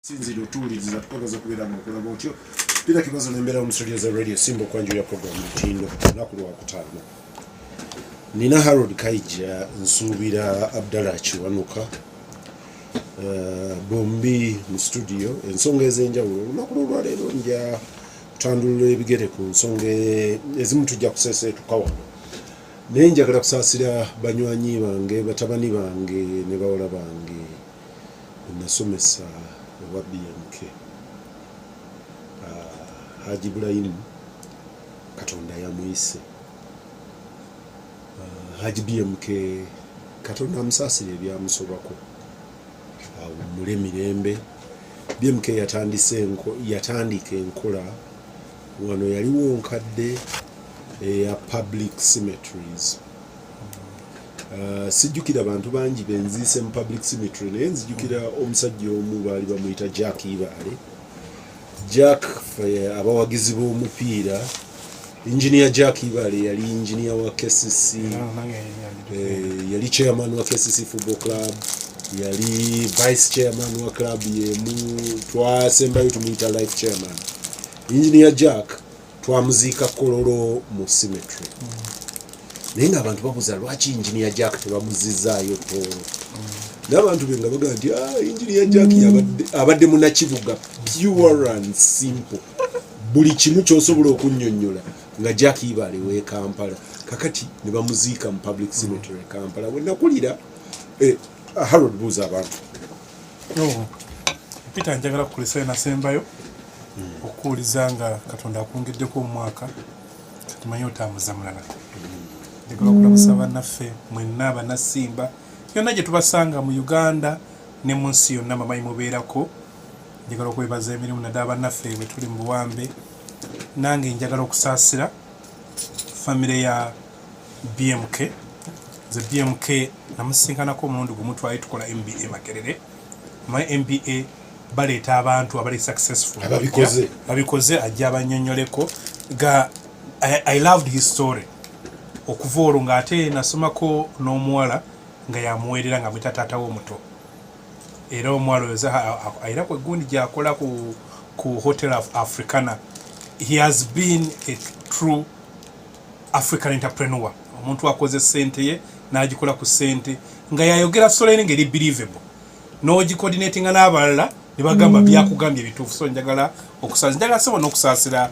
Sinziro tuwuliriza tukagaza kubeera mu kulaba otyo pira kibazo n'embeera mu studio za radio Simbo kwanjula program mutindo lunaku lwakutaano. Nina Harold Kaija nsuubira Abdallah Kiwanuka bombi mu studio ensonga ez'enjawulo olunaku lwaleero nja kutandulula ebigere ku nsonga ezimu tujja kuseeseetuka wano naye njagala kusaasira banywanyi bange batabani bange ne bawala bange nasomesa wa BMK Haji Ibrahim Katonda yamuyise Haji BMK Katonda amusaasire ebyamusobako mule mirembe BMK yatandika enkola wano yaliwo nkadde ya public cemeteries sijjukira abantu bangi benziise mu public cemetery naye nzijjukira omusajja omu baali bamuyita Jack Ibaale. Jack abawagizi b'omupiira engineer Jack Ibaale yali engineer wa KCC yali chairman wa KCC Football Club yali vice chairman wa club yemu twasembayo tumuyita life chairman. Engineer Jack twamuziika Kololo mu cemetery. Naye ng'abantu babuuza lwaki engineer Jack tebamuzizaayo Tooro. N'abantu be nga bagaa nti engineer Jack abadde munnakibuga pure and simple. Buli kimu ky'osobola okunnyonnyola nga Jack Ibaale w'e Kampala. Kakati ne bamuziika mu public cemetery Kampala. Bwe nakulira Harold buuza abantu. Peter njagala kukulisa nasembayo okuwuliza nga Katonda akungiddeko omwaka tumanyi otambuza mulala. Njagala okulamusa bannaffe mwenna abannasimba yonna gye tubasanga mu Uganda ne mu nsi yonna mamanyi mubeerako. Njagala okwebaza emirimu naddala bannaffe bwe tuli mu buwambe. Nange njagala okusaasira famire ya BMK. Ze BMK namusinkanako omulundi gumu twali tukola MBA Makerere. Mayi MBA baleeta abantu abali successful ababikoze ajja abannyonnyoleko ga I loved his story. Okuva olwo ng'ate nasomako n'omuwala nga yamuweerera nga mwita taata w'omuto. Era omuwala oyo ayira ku eggundi gy'akola ku Hotel Africana. He has been a true African entrepreneur. Omuntu akoze ssente ye n'agikola ku ssente nga yayogera story ngeri believable. N'ogicoordinatinga n'abalala ne bagamba byakugambye bituufu. So njagala sebo n'okusaasira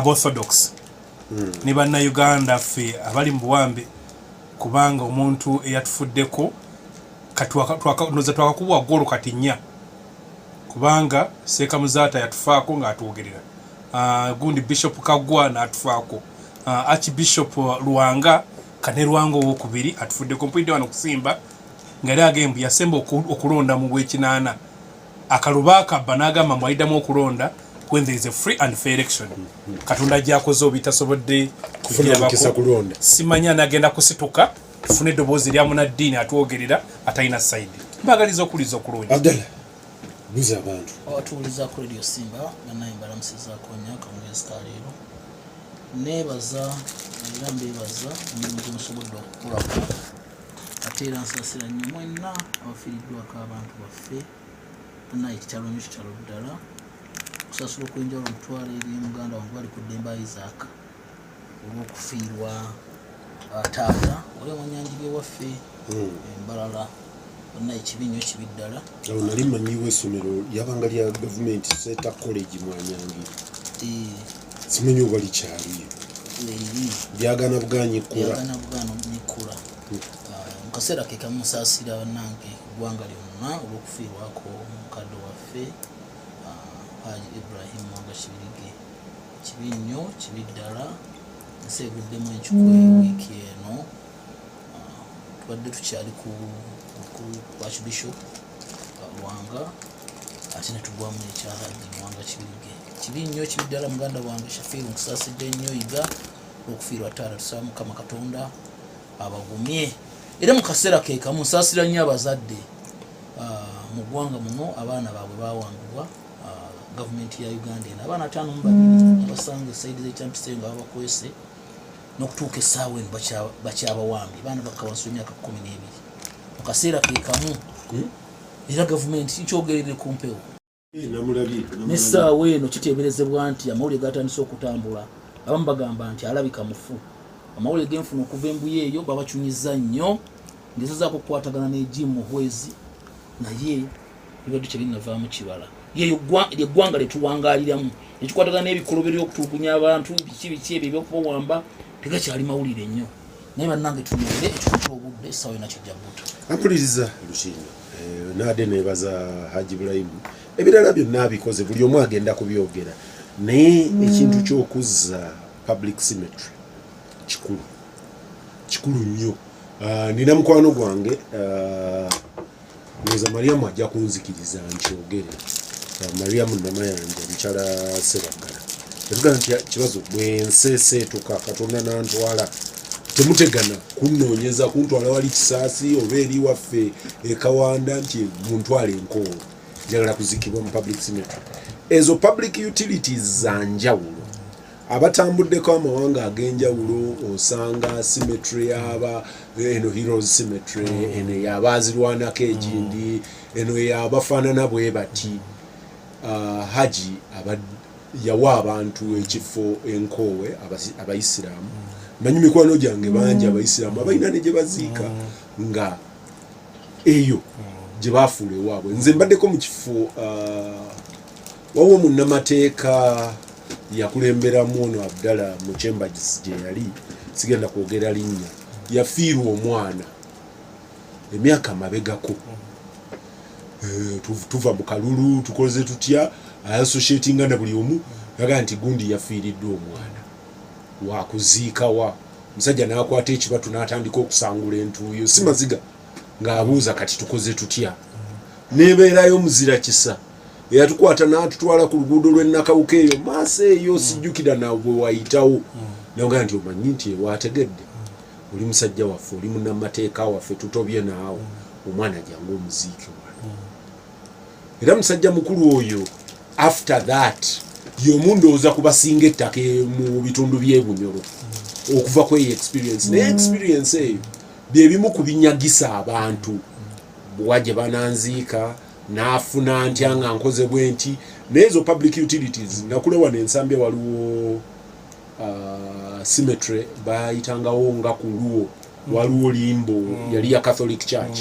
Orthodox ne bannayuganda ffe abali mu buwambe kubanga omuntu eyatufuddeko noza twakakubwa ggolo kati nnya kubanga Seeka Muzaata yatufaako ng'atwogerera. Gundi Bishop Kaggwa n'atufaako. Archbishop Luwanga Kane Lwanga owokubiri atufuddeko mpulidde wano kusimba nga era agembu yasemba okulonda mu Gwekinaana. Akaluba akabba n'agamba mwayiddamu okulonda when there is a free and fair election. Katonda gyakoze obitasobodde kufuna simanyi anagenda kusituka tufune eddoboozi lya munaddiini atwogerera atalina sayidi. Mbagaliza okuliza okulungi. Abdallah buuza abantu. Atuuliza ku Radio Simba bannaye mbalamusizaako nnyo akamwezi ka leero. Neebaza era mbeebaza omulimu gye musobodde okukolako ate era nsaasira nnyo mwenna abafiiriddwako abantu baffe naye ekikyalo nnyo kitalo ddala okusasula okwenjawulo omutwalo eri muganda wange bali ku Ddemba Isaac olw'okufiirwa taata oli omwanyanjibwe waffe embalala bonna ekibi nnyo kibi ddala. Awo nali mmanyiwo essomero lyabanga lya gavumenti Seta College Mwanyangi. Simanyi oba likyaliyo lyagaana bugaanyi ekkula mu kaseera ke kamusaasira bannange eggwanga lyonna olw'okufiirwako omukadde waffe Haji Ibrahim Mwanga Kibirige. Kibi nnyo kibi ddala ensi eguddemu enkikwe wiiki eno tubadde tukyali ku Archbishop Lwanga ate ne tugwamu ekya Haji Mwanga Kibirige. Kibi nnyo kibi ddala muganda wange Shafiru nkusaasidde nnyo yiga okufiirwa taata. Tusaba Mukama Katonda abagumye era mu kaseera ke kamu nsaasira nnyo abazadde mu ggwanga muno abaana baabwe baawangibwa gavumenti ya Uganda eno abaana 52 abasanga esaidi z'ekyampiseyo nga babakwese n'okutuuka essaawa eno bakyabawambye baana bakawansi w'emyaka 12 mu kaseera ke kamu era gavumenti kikyogerere ku mpewo. n'essaawa eno kiteeberezebwa nti amawulire gatandise okutambula abamu bagamba nti alabika mufu. Amawulire genfuna okuva embuye eyo babakyunyiza nnyo ngezazaako okukwatagana n'egimu muhwezi naye ebintu kyebinnavaamu kibala lyeggwanga lyetuwangaaliramu ekikwatagana n'ebikolobero by'okutulugunya abantu biki ebyo ebyokubawamba tegakyali mawulire nnyo naye bannange tunyere ekifo ky'obudde essaawa yona kijja buto. Ampuliriza Lukinyo naade neebaza Haji Ibrahim ebirala byonna abikoze buli omu agenda kubyogera naye ekintu ky'okuzza public cemetery kikulu nnyo. Nina mukwano gwange neza Mariamu ajja kunzikiriza nkyogere. Mariamu Namayanja mukyala Sebagala yatugamba nti kibazo bwenseeseetuka Katonda nantwala temutegana kunnoonyeza kuntwala wali Kisaasi oba eri waffe ekawanda nti muntwale Enkowe njagala kuzikibwa mu public cemetery. Ezo public utilities za njawulo abatambuddeko amawanga ag'enjawulo osanga cemetery yaba eno Heroes Cemetery eno yabaazirwanako egindi eno yabafaanana bwe bati. Haji yawa abantu ekifo Enkowe abayisiraamu manyi mikwano gyange bangi abayisiraamu abalina ne gye baziika nga eyo gye baafuula ewaabwe. Nze mbaddeko mu kifo wawo munnamateeka yakulemberamu ono Abdallah mu Chambers gye yali sigenda kwogera linnya yafiirwa omwana emyaka mabegako. Tuva mu kalulu tukoze tutya associatinga na buli omu yaga nti gundi yafiiriddwa omwana wakuziika wa musajja n'akwata ekibatu n'atandika okusangula entuuyo si maziga ng'abuuza kati tukoze tutya nebeerayo muzira kisa eyatukwata n'atutwala ku luguudo lw'ennakawuka eyo maaso eyo sijjukira nawe bwe wayitawo naga nti omanyi nti ewategedde oli musajja waffe oli munnamateeka waffe tutobye naawe omwana jangu omuziike era musajja mukulu oyo after that y'omundowooza kubasinga ettaka mu bitundu by'Ebunyoro okuva kweyo experience naye experience eyo byebimu ku binyagisa abantu bwa gye bananziika n'afuna ntya nga nkoze bwe nti n'ezo public utilities nakulewa n'ensambye waliwo cemetery bayitangawo nga ku Luwo waliwo Limbo yali ya Catholic Church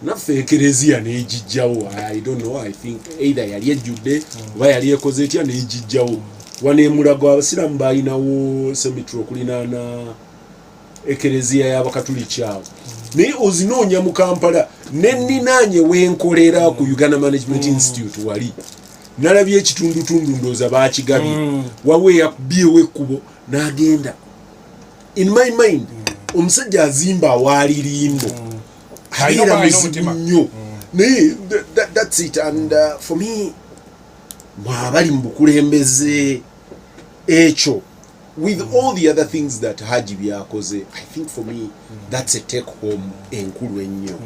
naffe ekereziya n'egijjawo. I don't know, I think either yali ejjudde oba yali ekoze etya n'egijjawo. Waneemulago abasiraamu balinawo cemetery okulinaana ekereziya y'Abakatuliki awo naye ozinoonya mu Kampala nenninaanye wenkolera ku Uganda Management Institute wali nalabye ekitundutundu ndooza baakigabye wawe yakubyewo ekkubo n'agenda. In my mind omusajja azimba awaali Limbo abeera muzibu nnyo naye that's it. And for me mwabali mu bukulembeze ekyo with all the other things that Haji byakoze, I think for me that's a take home enkulu ennyo.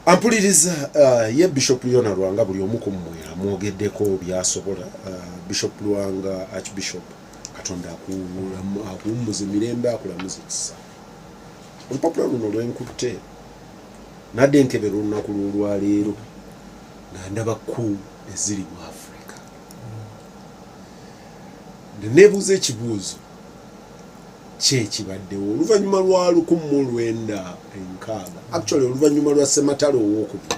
Ampuliriza ye Bishop Lyona Lwanga buli omu ku mmwe amwogeddeko byasobola. Bishop Lwanga Archbishop Katonda akuwummuza emirembe akulamuza ekisa. Olupapula luno lwenkutte nadde nkebera olunaku lw'olwaleero nga ndaba ku eziri mu Africa. Neebuuza kyekibaddewo oluvannyuma lwa 1906 actually oluvannyuma lwa Ssematalo owookubiri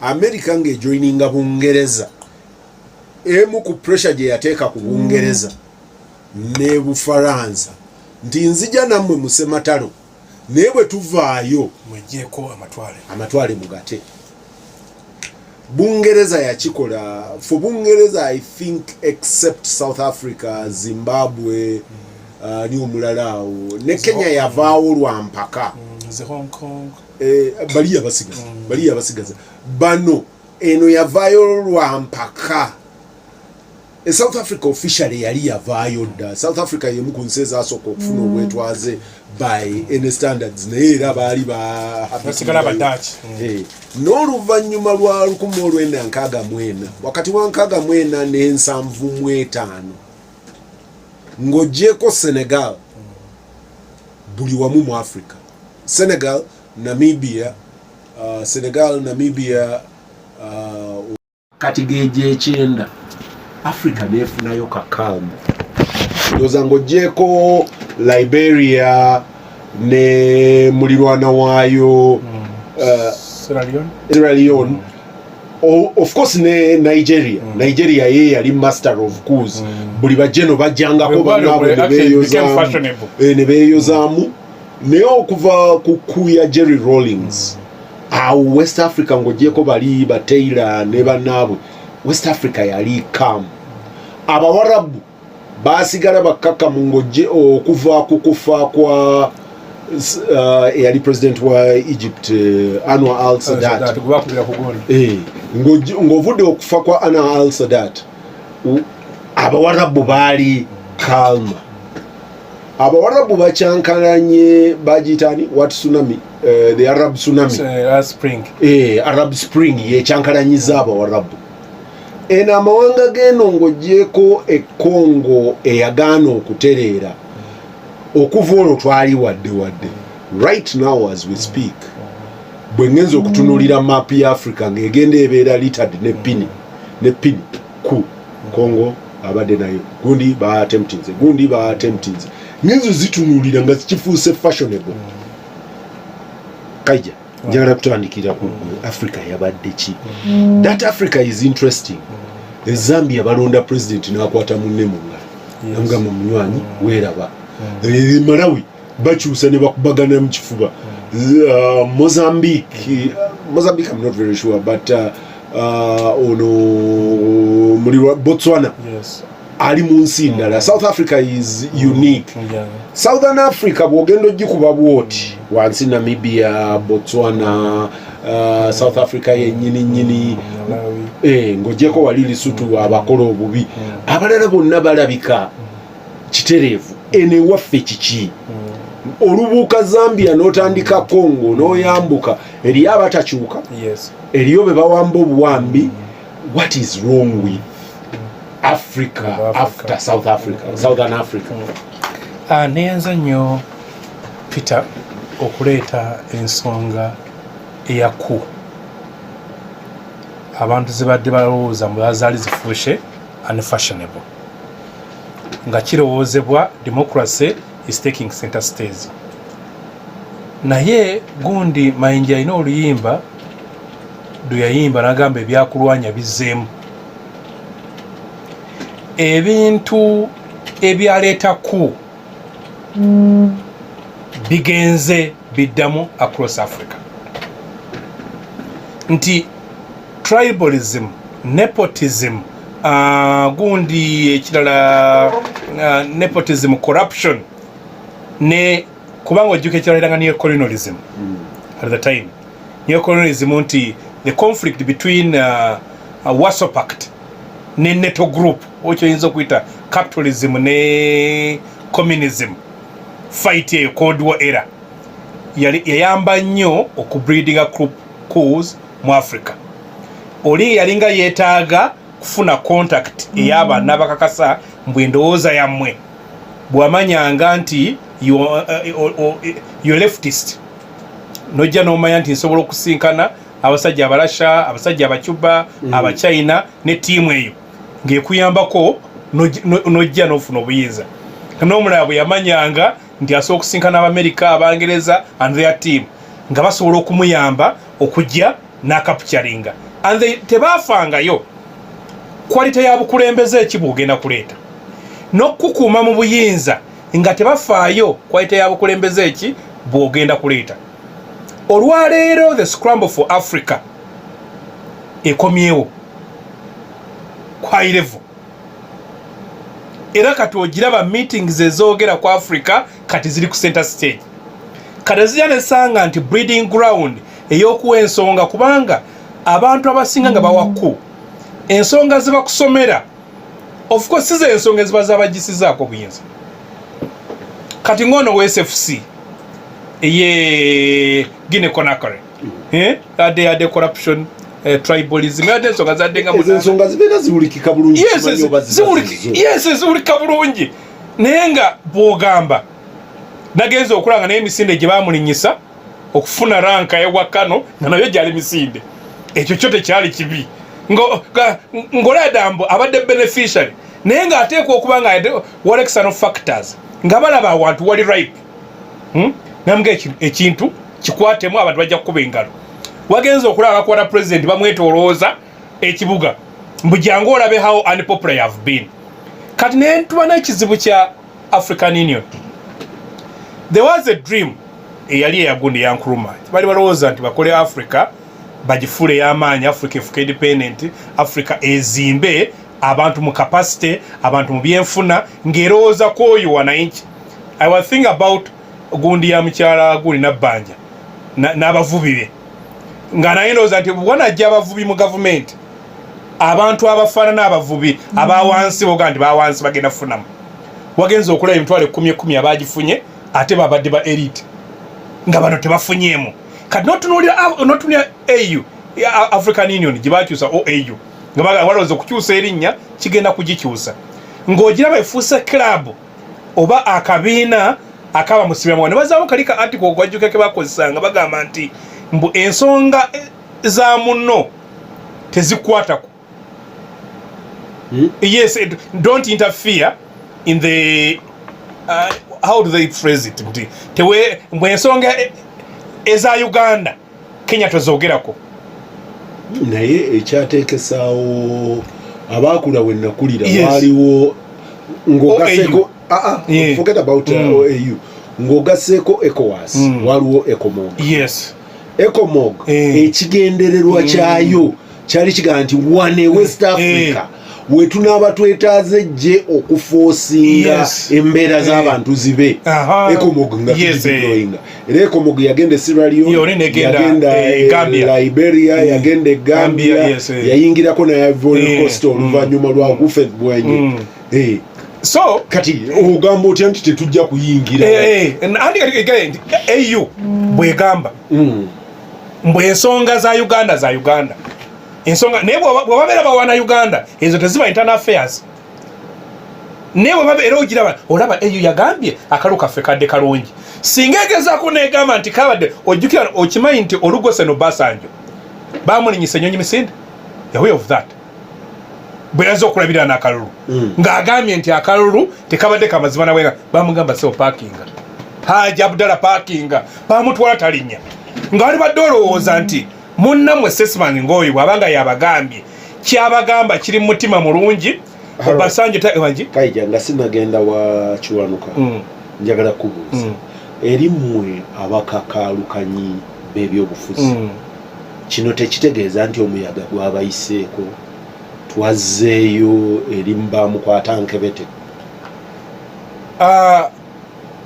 America ng'ejoininga Bungereza emu ku pressure gye yateeka ku Bungereza ne Bufaransa nti nzija nammwe mu Ssematalo naye bwe tuvaayo mwejeeko amatwale mugate. Bungereza yakikola for Bungereza I think except South Africa, Zimbabwe ni omulala awo ne Kenya yavaawo lwa mpaka Hong Kong bali abasigaza bano eno yavaayo lwa mpaka. South Africa officially yali yavaayo dda. South Africa yemu ku nsi ezasooka okufuna obwetwaze by any standards naye era baali basigala baddaaki. N'oluvannyuma lwa 1964 wakati wa 64 ne 75 ng'oggyeko Senegal buli wamu mu Africa. Senegal, Namibia kati geje ekyenda Africa nefunayo kakamu ndoza ngojeko Liberia ne mulirwana wayo Sierra Leone of course ne Nigeria ye yali master of coups buli bajeno bajangako banabo ne beyozamu ne okuva kukuya Jerry Rawlings West Africa ngojeko bali ba Taylor ne banabo West Africa yali calm abawarabu basigala bakaka mungoje okuva kukufa kwa yali president wa Egypt Anwar al-Sadat ngovude okufa kwa Anwar al-Sadat abawarabu bali calm abawarabu bacyankalanye bagitani what tsunami the Arab tsunami spring Arab Spring ye cyankalanyiza abawarabu ena amawanga geno ngojeko Congo eyagana okuterera okuvolo twali wadde right now as we speak bwengenzo okutunulira map ya Africa ngegende ebeera littered ne pini ku Congo abadde nayo gundi ba attemptinze ngenzo zitunulira nga zikifuuse fashionable kaija njagala kutandikira ku Africa yabadde ki that Africa is interesting Zambia balonda president n'akwata munne munga namugamba munywanyi weeraba Malawi bakyusa ne bakubagana mu kifuba Mozambique I'm not very sure but ono Botswana ali mu nsi ndala South Africa is unique Southern Africa bwogendo gikuba bwoti wansi Namibia Botswana South Africa yennyini ngojeko walili sutu abakolo obubi abalala bonna balabika kiterevu ene waffe kiki olubuuka Zambia n'otandika Congo n'oyambuka eriyo abatakyuka eriyo be bawamba obuwambi what is wrong with Africa after Southern Africa neyanza nnyo Peter okuleeta ensonga eyaku abantu zibadde balowooza mu bazaali zifuushe unfashionable nga kirowoozebwa democracy is taking center stage naye gundi Mayinja alina oluyimba luyayimba n'agamba ebyakulwanya bizzeemu ebintu ebyaleetaku bigenze biddamu across Africa nti tribalism nepotism gundi ekirala nepotism corruption ne kubanga ojjuka ekirala niyo colonialism at the time niyo colonialism nti the conflict between Warsaw Pact ne NATO group okyo yinza okuyita capitalism ne communism fight eyo Cold War era yayamba nnyo okubreedinga coups mu Africa oli yalinga yeetaaga kufuna contact ey'abaana abakakasa mbwe endowooza yammwe bw'amanyanga nti you're leftist nojja n'omanya nti nsobola okusinkana abasajja abalasha abasajja abacuba abachina ne tiimu eyo ng'ekuyambako nojja n'ofuna obuyinza n'omulala bwe yamanyanga nti asobola okusinkana Abamerika Abangereza and their team nga basobola okumuyamba okujja n'akapukyalinga and tebaafangayo kwalite ya bukulembeze ekibugenda kuleeta n'okukuuma mu buyinza nga tebafaayo kwalite ya bukulembeze eki bwogenda kuleeta olwaleero the scramble for Africa ekomyewo kwa ilevo era kati ogiraba meetings ezoogera ku Africa kati ziri ku center stage kati zijja nesanga nti breeding ground ey'okuwa ensonga kubanga abantu abasinga nga bawaku ensonga zibakusomera of course size ensonga eziba zabagisizaako buyinza kati ngono wa SFC eye Guinea Conakry ade corruption tribalism ade ensonga zaddenga mu ensonga zibeera ziwulikika bulungi ziwulika bulungi naye nga bw'ogamba nagenza okulanga naye emisinde gye baamulinyisa okufuna ranka ewakano nga nayo gyali misinde ekyo kyo tekyali kibi ng'oladambo abadde beneficiary naye ng'ateekwa okuba nga waliwo external factors nga balaba awantu wali ripe namuga ekintu kikwatemu abantu bajja kukuba engalo wagenza okulaba bakwata president bamwetoolooza ekibuga mbujangu olabe how unpopular you have been kati naye tuba n'ekizibu kya African Union. There was a dream eyali eyagundi ya Nkrumah bali balowooza nti bakole Africa bagifule y'amaanyi Africa efuka independent Africa ezimbe abantu mu capacity abantu mu byenfuna ng'erowooza kwoyo wananchi. I was thinking about gundi ya mukyala guli Nabbanja n'abavubi be nga naye ndowooza nti wanajja abavubi mu gavumenti abantu abafaanana abavubi abawansi boga nti bawansi bagenda kufunamu wagenza okulaba emitwalo 10 abagifunye ate babadde ba elite nga bano tebafunyeemu kati notunulira AU African Union gye bakyusa OAU nga balowooza okukyusa erinnya kigenda kugikyusa ng'ogiraba efuuse club oba akabiina akaba musibyamu ne bazaamu kali ka article gwajjuka ke bakozesanga bagamba nti mbu ensonga za munno tezikwatako. Yes, don't interfere in the how do they phrase it mti tewe ensonga eza Uganda Kenya tozogerako naye ekyateekesaawo abaakula we nakulira waliwo ng'ogaseko forget about OAU ng'ogaseko ECOWAS waliwo ECOMOG. Yes, ECOMOG ekigendererwa kyayo kyali kigaa nti wane West Africa we tunaaba twetaaze gye okufoosinga embeera z'abantu zibe ECOMOG nga tuzideployinga era ECOMOG yagenda Sierra Leone yagenda Liberia yagenda Gambia yayingirako na Ivory Coast oluvannyuma lwa Houphouët Boigny. So kati ogamba otya nti tetujja kuyingira nti AU bwegamba mbwe ensonga za Uganda ensonga naye bw'ababeera bawana Uganda ezo teziba internal affairs naye bw'ababeera ogiraba olaba AU yagambye akalu kaffe kadde kalungi singa egezaako neegamba nti kabadde ojjukira okimanyi nti Olugosen Obasanjo baamulinyisa ennyonyi misinde aware of that bwe yaza okulabira n'akalulu ng'agambye nti akalulu tekabadde kamazima nawe baamugamba seo parkinga Haji Abdallah parkinga baamutwala talinnya ng'ali badde olowooza nti munnamwe Sesman ng'oyo bw'abanga yabagambye kyabagamba kiri mu mutima mulungi Obasanjo tawangi kayija nga sinagenda wa Kiwanuka njagala kubuuza eri mmwe abakakaalukanyi b'ebyobufuzi kino tekitegeeza nti omuyaga gwabayiseeko twazzeeyo eri mbaamukwata nkebete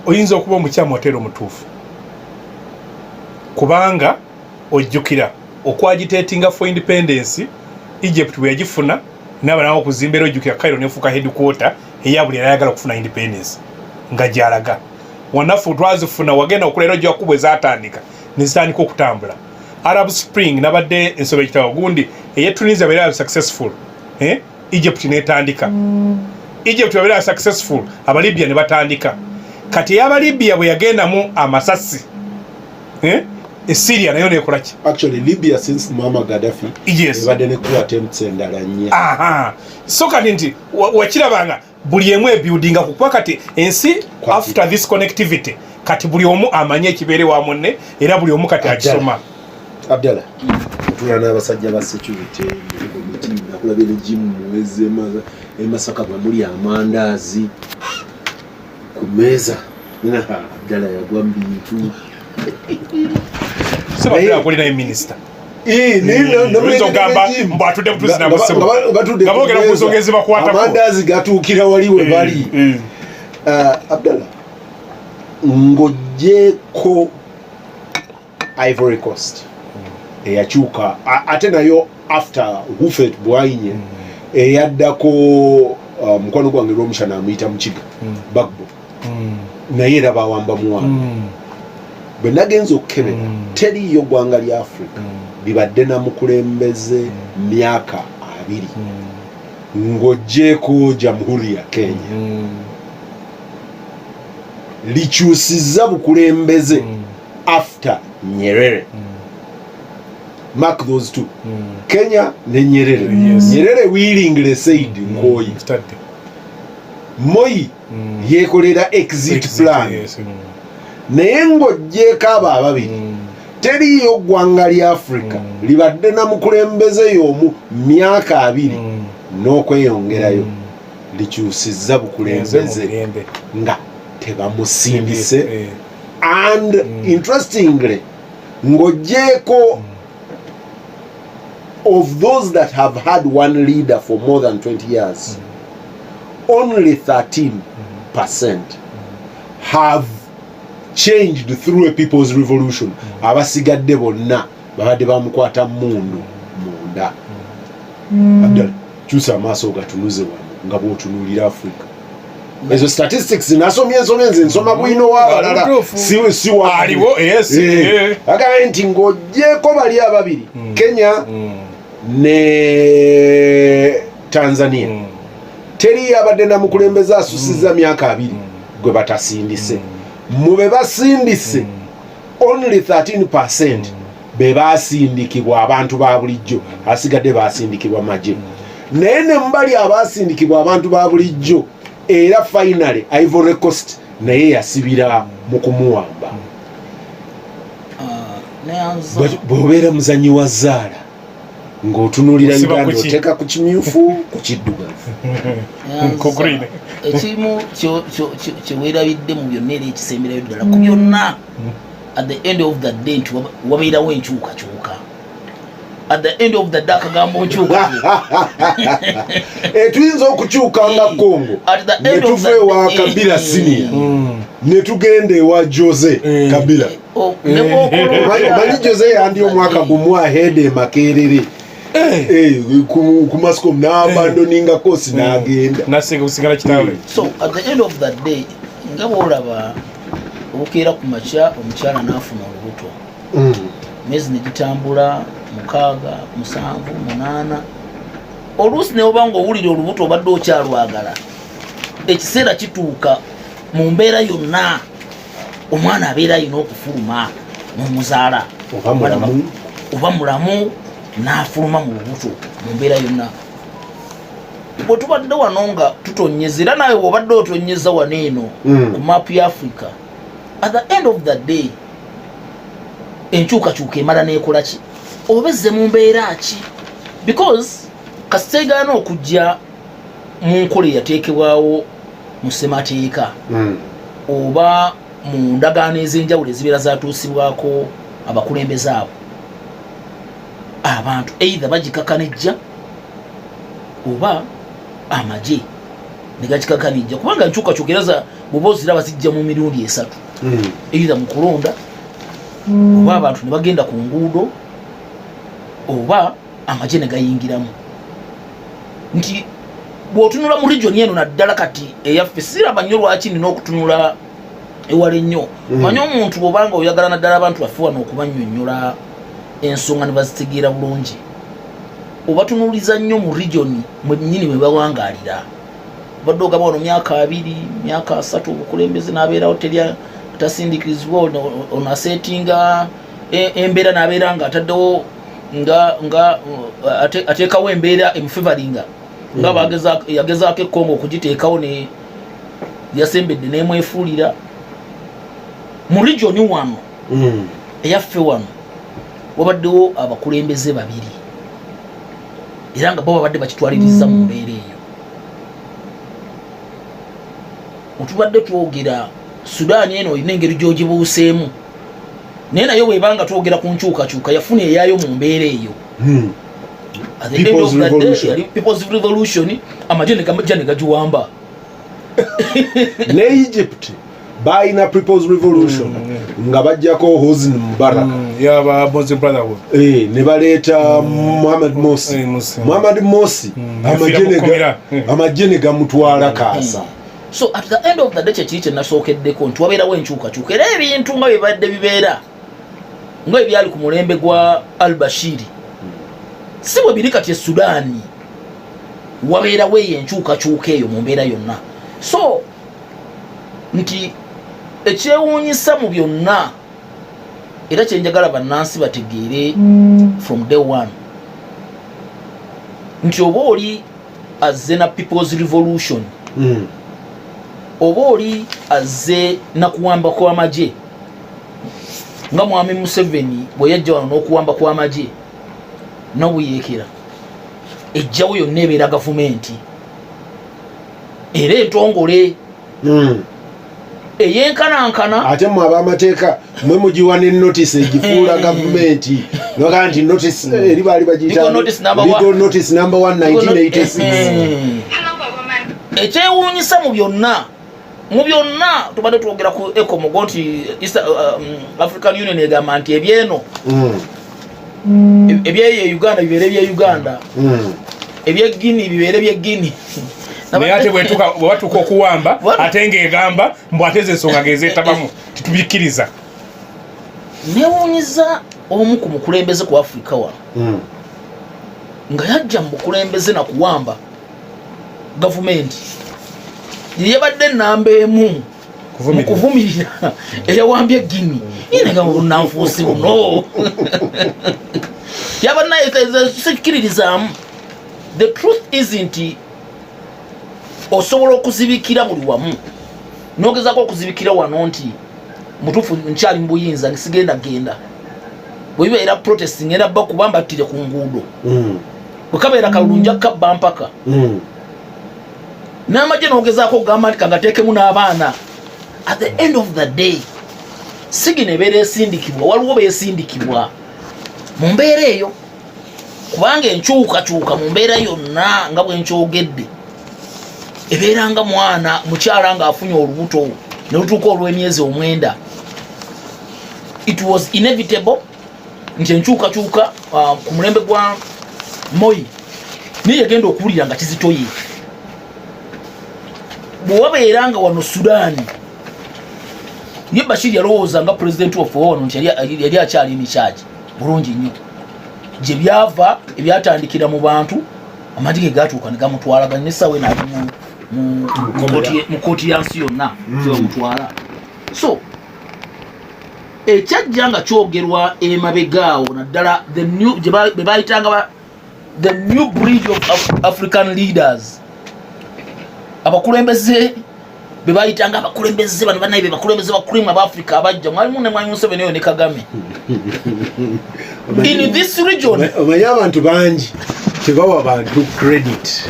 oyinza okuba omukyamu otera omutuufu kubanga ojjukira okwagitatinga for independence Egypt bwe yagifuna n'abanawo okuzimbera ojjukira Cairo nefuuka headquarter eya buli ayagala okufuna independence nga gyalaga wanafu twazifuna wagenda okulera ojja kubwe zaatandika ne zitandika okutambula Arab Spring nabadde ensobe ekitabo gundi eye Tunisia bera successful Egypt netandika Egypt bera successful abalibya ne batandika kati yaba Libya bwe yagenda mu amasasi Syria nayo nekola ki actually Libya since Muammar Gaddafi ebadde ne ku attempts endala nnyo so kati nti wakirabanga buli emu ebuilding kukuba kati ensi after this connectivity kati buli omu amanye ekibeere wa munne era buli omu kati akisoma. Abdallah tulana abasajja ba security nakulabira jimu muweze Masaka bamuli amandaazi ku meza Abdallah yagwa mbintu Sababira akolina minister gamba mbwatudde butuzi nabusebo gabogera kusongezi bakwata amandazi gatuukira waliwe bali Abdallah ngojeko Ivory Coast eyakyuka ate nayo after Houphouët Boigny eyaddako mukwano gwange lw'omushana amuyita Mukiga Bagbo naye era bawamba muwana bwe nagenza okukebera teriyo ggwanga lya Africa libadde na mukulembeze myaka 2 ng'oggyeko Jamhuri ya Kenya likyusizza bukulembeze after Nyerere mark those two. Kenya ne Nyerere. Nyerere willingly said Moi. Moi yekolera exit plan. Naye ng'oggyeko abo ababiri teriyo ggwanga lya Africa libadde na mukulembeze y'omu myaka 2 n'okweyongerayo likyusizza bukulembeze nga tebamusindise. And interestingly ng'oggyeko of those that have had one leader for more than 20 years, only 13% have changed through a people's revolution. Abasigadde bonna babadde bamukwata mundu munda. Abdal kyusa amaaso ogatunuze wano nga bw'otunuulira Africa. Ezo statistics nasomye nze nsoma bwino w'abalala si waliwo. Agambye nti ng'oggyeko bali ababiri Kenya ne Tanzania teri abadde na mukulembeze asusizza myaka 2 gwe batasindise. Mu be basindise only 13% be basindikibwa abantu ba bulijjo, asigadde basindikibwa magye. Naye ne mbali abasindikibwa abantu ba bulijjo era finally Ivory Coast naye yasibira mu kumuwamba. Bw'obeera muzanyi wa zaala ng'otunuulira Uganda oteeka ku kimyufu ku kiddugavu. Ekimu kyeweerabidde mu byonna era ekisemberayo ddala ku byonna at the end of the day nti wabeerawo enkyukakyuka. At the end of the day akagambo nkyuka tuyinza okukyuka nga Congo ne tuva ewa Kabila Senior ne tugenda ewa Jose Kabila. Manyi Jose yandi omwaka gumu ahead Makerere ku Mascom n'abandoninga kosi n'agenda nasenga kusigala kitaawe. So at the end of the day nga bw'olaba obukeera ku makya omukyala n'afuna olubuto. Emyezi ne gitambula 6, 7, 8. Oluusi ne oba ng'owulira olubuto obadde okyalwagala, ekiseera kituuka mu mbeera yonna omwana abeera alina okufuluma n'omuzaala oba mulamu n'afuluma mu lubuto mu mbeera yonna. Bwe tubadde wano nga tutonyeza era naawe bw'obadde otonyeza wano eno ku maapu ya Africa, at the end of the day enkyukakyuka emala n'ekola ki? Obezze mu mbeera ki? Because kasiteegaana okujja mu nkola eyateekebwawo mu ssemateeka oba mu ndagaano ez'enjawulo ezibeera zatuusibwako abakulembeze abo, abantu either bagikakanijja oba amagye ne gakikakanijja, kubanga nkyukakyuka era bw'oba oziraba zijja mu mirundi 3 either mu kulonda oba abantu ne bagenda ku nguudo oba amagye ne gayingiramu. Nti bw'otunula mu region eno naddala kati eyaffe siraba nnyo lwaki nina okutunula ewala ennyo. Manyi omuntu bw'obanga oyagala naddala abantu baffe wano okubannyonnyola ensonga ne bazitegeera bulungi, obatunuuliza nnyo mu region mwe nnyini mwe bawangaalira. Obadde ogaba wano myaka 2, myaka 3 obukulembeze n'abeerawo tasindikirizibwa, ono aseetinga embeera n'abeera nga ataddewo nga ateekawo embeera emufevaringa nga yagezaako Congo okugiteekawo ne yasembedde n'emwefuulira. Mu region wano eyaffe wano wabaddewo abakulembeze 2 era nga bo babadde bakitwaliriza mu mbeera eyo. Otubadde twogera Sudan eno olina engeri gy'ogibuuseemu, naye nayo bw'ebanga twogera ku nkyukakyuka yafuna eyaayo mu mbeera eyo. At the end of the day, People's Revolution, amagye ne gagiwamba. Ne Egypt balina People's Revolution nga bajjako Hosni Mubarak yaba Muslim Brotherhood ne baleeta Muhammad Morsi amagye ne gamutwala kaasa. So at the end of the day kyekiri kye nasookeddeko nti wabeerawo enkyukakyuka era ebintu nga bibadde bibeera nga ebyali ku mulembe gwa al-Bashir si bwe biri kati Sudaani, wabeerawo eyo enkyukakyuka eyo mu mbeera yonna. So nti ekyewuunyisa mu byonna era kyenjagala bannansi bategeere from day one nti oba oli azze na people's revolution oba oli azze na kuwamba kw'amagye nga mwami Museveni bwe yajja wano n'okuwamba kw'amagye n'obuyeekera ejjawo yonna ebeera gavumenti era entongole eyenkanankana ate mwe ab'amateeka mwe mugiwa ne notice egifuula gavumenti noga nti notice eri baali bagiyita legal notice number 1 1986 ekyewuunyisa mu byonna tubadde twogera ku ECOMOGO nti East African Union egamba nti ebyeno ebyeyo Uganda bibeere bye Uganda ebyegini bibeere byegini naye ate bwebatuuka okuwamba ate ng'egamba mbu ateze ensonga gezeetabamu titubikkiriza. Neewuunyiza omu ku mukulembeze ku Africa wano nga yajja mu bukulembeze na kuwamba gavumenti yabadde ennamba emu mu kuvumirira eyawambye Guinea yenenga mu bunnanfuusi buno yabannayesikiririzaamu. The truth isn't osobola okuzibikira buli wamu n'ogezaako okuzibikira wano nti mutuufu nkyali mu buyinza nisigenda genda bwe bibeera protesting ngenda bba kuba mbattire ku nguudo bwe kabeera kalulu nja kabba mpaka n'amagye n'ogezaako okugamba nti kangateekemu n'abaana. At the end of the day sigina ebeera esindikibwa waliwo beesindikibwa mu mbeera eyo kubanga enkyukakyuka mu mbeera yonna nga bwe nkyogedde ebeera nga mwana mukyala ng'afunye olubuto ne lutuuka olw'emyezi 9. It was inevitable nti enkyukakyuka ku mulembe gwa Moi niye yagenda okuwulira nga kizitoye. Bwe wabeera nga wano Sudaani ye Bashir yalowooza nga president of wano nti yali akyali in charge bulungi nnyo. Gye byava ebyatandikira mu bantu amagye gatuuka ne gamutwala n'essaawa eno ali mu kooti yansi yonna gyebamutwala. So ekyajja nga kyogerwa emabegaawo naddala bye bayitanga the new breed of African leaders, abakulembeze be bayitanga abakulembeze bano banaye be bakulembeze bakulu mu Africa abajja mwalimu ne Mwami Museveni ne Kagame in this region. Omanyi abantu bangi tebawa abantu credit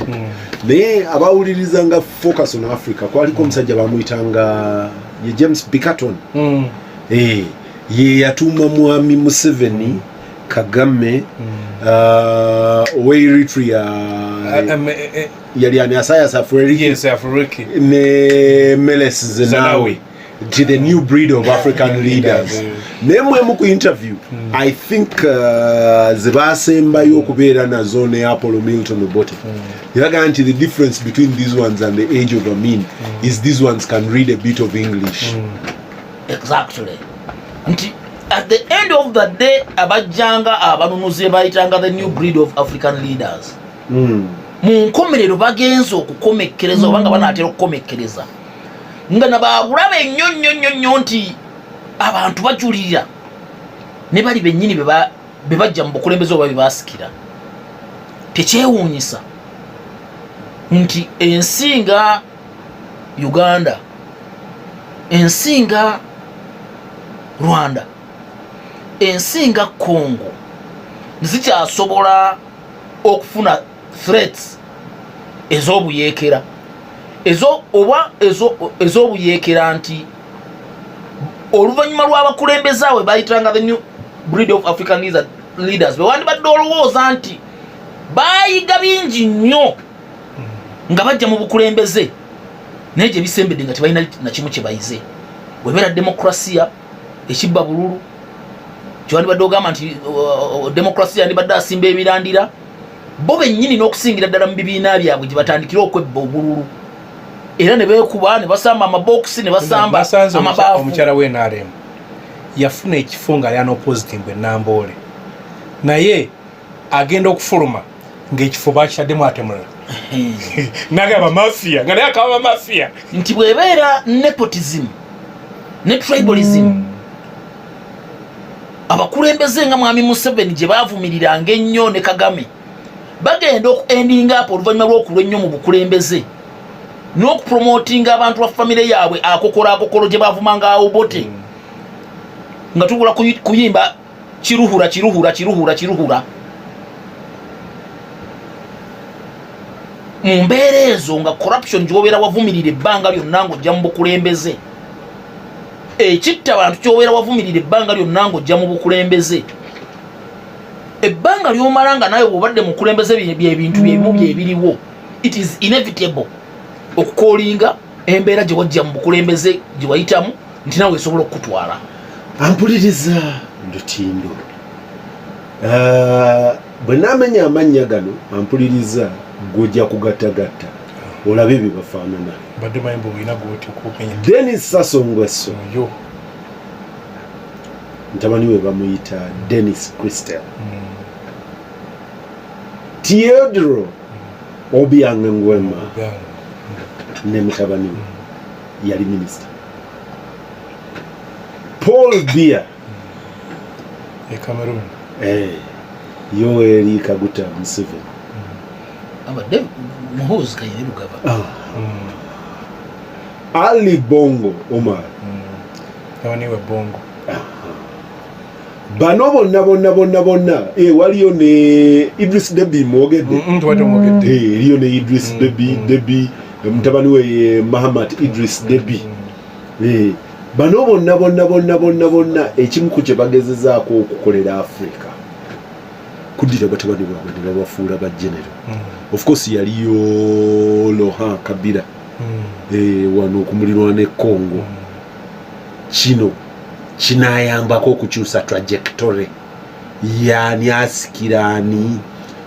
naye abawuliriza nga Focus on Africa kwaliko omusajja bamuyitanga ye James Bickerton ye yatuuma Mwami Museveni Kagame Eritrea yali ani Isaias Afweriki ne Meles Zenawi to the new breed of African leaders. Nemwe mu ku interview I think zebasembayo okubeera nazo ne Apollo Milton Obote yaga nti the difference between these ones and the age of Amin is these ones can read a bit of English. Exactly. At the end of the day abajjanga abanunuzi bayitanga the new breed of African leaders. Mu nkomerero bagenza okukomekkereza obanga banaatera okukomekkereza nga nababulabe ennyo nti abantu bajulira ne bali bennyini be bajja mu bukulembeze oba bebasikira. Tekyewuunyisa nti ensinga Uganda, ensinga Rwanda, ensinga Congo zikyasobola okufuna threats ez'obuyeekera ez'obuyeekera nti oluvannyuma lw'abakulembeze awe bayitanga the new breed of African leaders be wandibadde olowooza nti bayiga bingi nnyo nga bajja mu bukulembeze naye gye bisembedde nga tebalina na kimu kye bayize. Bwebeera demokrasiya ekibba bululu kyewandibadde ogamba nti demokrasiya yandibadde asimba emirandira bo bennyini n'okusingira ddala mu bibiina byabwe gye batandikira okwebba obululu era ne beekuba ne basamba amabokisi ne basamba amabaafu. Omukyala w'NRM yafuna ekifo nga yana oppositing bwe Namboole naye agenda okufuluma ng'ekifo bakitaddemu ate mulala nagamba mafia nga naye akaba mafia nti bwebeera nepotism ne tribalism abakulembeze nga mwami Museveni gye baavumiriranga ennyo ne Kagame bagenda okuendinga apo oluvannyuma lw'okulwa ennyo mu bukulembeze n'okupromotinga abantu ba famire yaabwe akokolo gye baavumanga awo bote nga tubula kuyimba kiruhura mu mbeera ezo nga corruption gyobeera wavumirira ebbanga lyonna ng'ojja mu bukulembeze ekitta abantu kyobeera wavumirira ebbanga lyonna ng'ojja mu bukulembeze ebbanga ly'omala nga nawe bw'obadde mu kulembeze byebintu byebimu byebiriwo it is inevitable okukoolinga embeera gye wajja mu bukulembeze gye wayitamu nti nawe esobola okukutwala. Ampuliriza Lutindo bwe naamenya amannya gano ampuliriza gojja kugattagatta olabe bye bafaanana. Badde mayimbo olina gwoti okupenya. Dennis Sassongweso mutabani we bamuyita Dennis Christel. Theodore Obiang Nguema ne mutabani we yali minisita. Paul Biya Cameroon. Yoweri Kaguta Museveni. Abadde muhoozi kayini lugaba. Ali Bongo Omar. Abani we Bongo. Bano bonna waliyo ne Idris Deby mwogedde. Tuwate mwogedde. Eriyo ne Idris Deby mutabani we Mahamat Idris Deby. Bano bonna ekimu ku kye bagezezaako okukolera Africa kuddira batabani baabwe ne babafuula ba general. Of course yaliyo Laurent Kabila wano okumulirwa ne Congo. Kino kinayambako okukyusa trajectory yani asikirani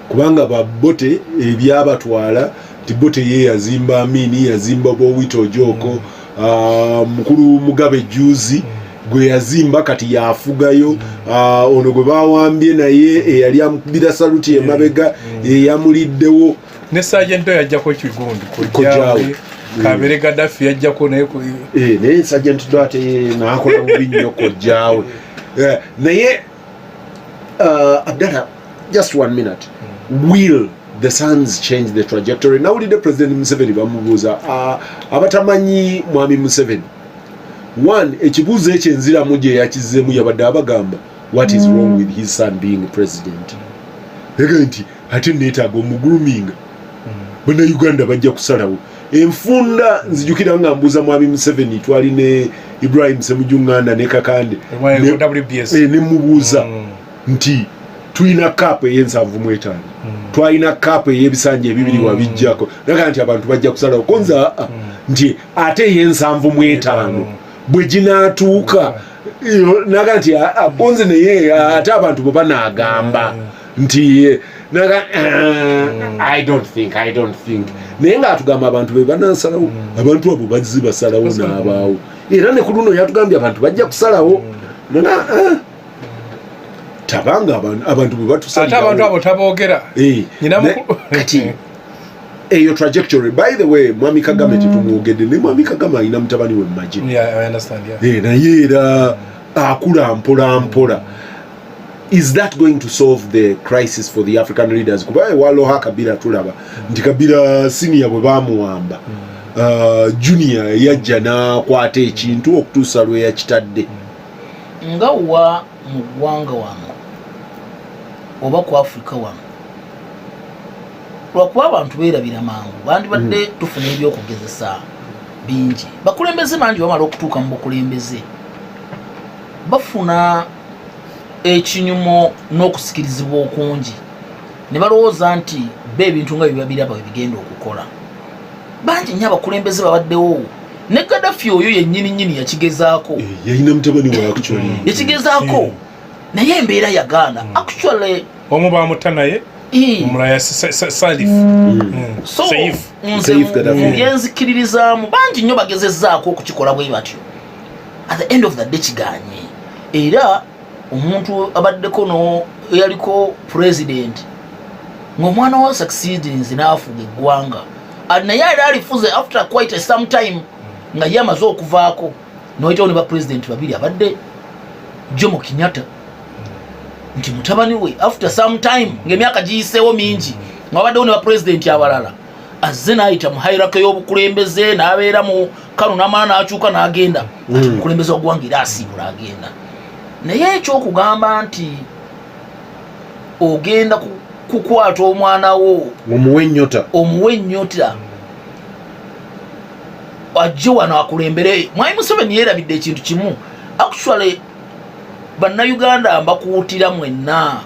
kubanga babote ebyabatwala tibote ye yazimba Amini yazimba Bowito Joko mukulu Mugabe Juzi gwe yazimba kati yafugayo ono gwe bawambye naye eyali amukubira saluti emabega eyamuliddewo ne Sergeant yajjako ekigundu kujjawe Kabere Gaddafi yajjako naye naye Sergeant Dwate naakola bubi nnyo kojjaawe naye Abdallah, just 1 minute. Will the Suns change the trajectory? Nawulidde President Museveni bamubuuza abatamanyi mwami Museveni. One, ekibuuzo ekyo enziramu gye yakizzeemu yabadde abagamba what is wrong with his son being president. Ega nti ate neetaaga omuguluminga Bannayuganda bajja kusalawo. Enfunda nzijukira nga mbuuza mwami Museveni twali ne Ibrahim Ssemujjunganda ne Kakande ne mubuuza nti tulina kaapu ey'ensanvu twalina kaapu ey'ebisanja ebibiri wabijjako naga nti abantu bajja kusalawo konza nti ate ey'ensanvu mu etaano bwe ginaatuuka naga nti konze naye ate abantu bwe banaagamba nti naga I don't think naye ng'atugamba abantu be banasalawo abantu abo bazzi basalawo n'abaawo era ne ku luno yatugambye abantu bajja kusalawo naga tabanga abantu bwe batusalira ate abantu abo taboogera kati eyo trajectory. By the way, mwami Kagame tetumwogedde ne mwami Kagame alina mutabani we Magye naye era akula mpola. Is that going to solve the crisis for the African leaders? Kuba waloha Kabila tulaba nti Kabila senior bwe bamuwamba junior yajja n'akwata ekintu okutuusa lwe yakitadde nga wa mu ggwanga wano oba ku Africa wano lwakuba abantu beerabira mangu bandibadde tufuna ebyokugezesa bingi. Bakulembeze bangi bamala okutuuka mu bukulembeze bafuna ekinyumo n'okusikirizibwa okungi ne balowooza nti be ebintu nga bibabiraba bigenda okukola. Bangi nnyo abakulembeze babaddewo ne Gaddafi oyo yennyini yakigezaako yalina mutabani we actually yakigezaako naye embeera yagaana actually omu bamutta naye omulala Salif byenzikiririzaamu bangi nnyo bagezezzaako okukikola bwe batyo at the end of the day kiganye. Era omuntu abaddeko no yaliko president ng'omwana wa succeedings n'afuga eggwanga naye era alifuze after quite some time nga ye amaze okuvaako noyitawo ne ba president babiri abadde Jomo Kenyatta nti mutabani we after some time ng'emyaka giyiseewo mingi ng'abaddewo ne bapresidenti abalala azze n'ayita mu hierarchy y'obukulembeze n'abeera mu kano n'amala n'akyuka n'agenda ati omukulembeze w'eggwanga era asiibula agenda naye ekyokugamba nti ogenda kukwata omwana wo omuwe ennyota ajje wano akulembere. Mwami Museveni yeerabidde ekintu kimu actually bannayuganda mbakuutira mwenna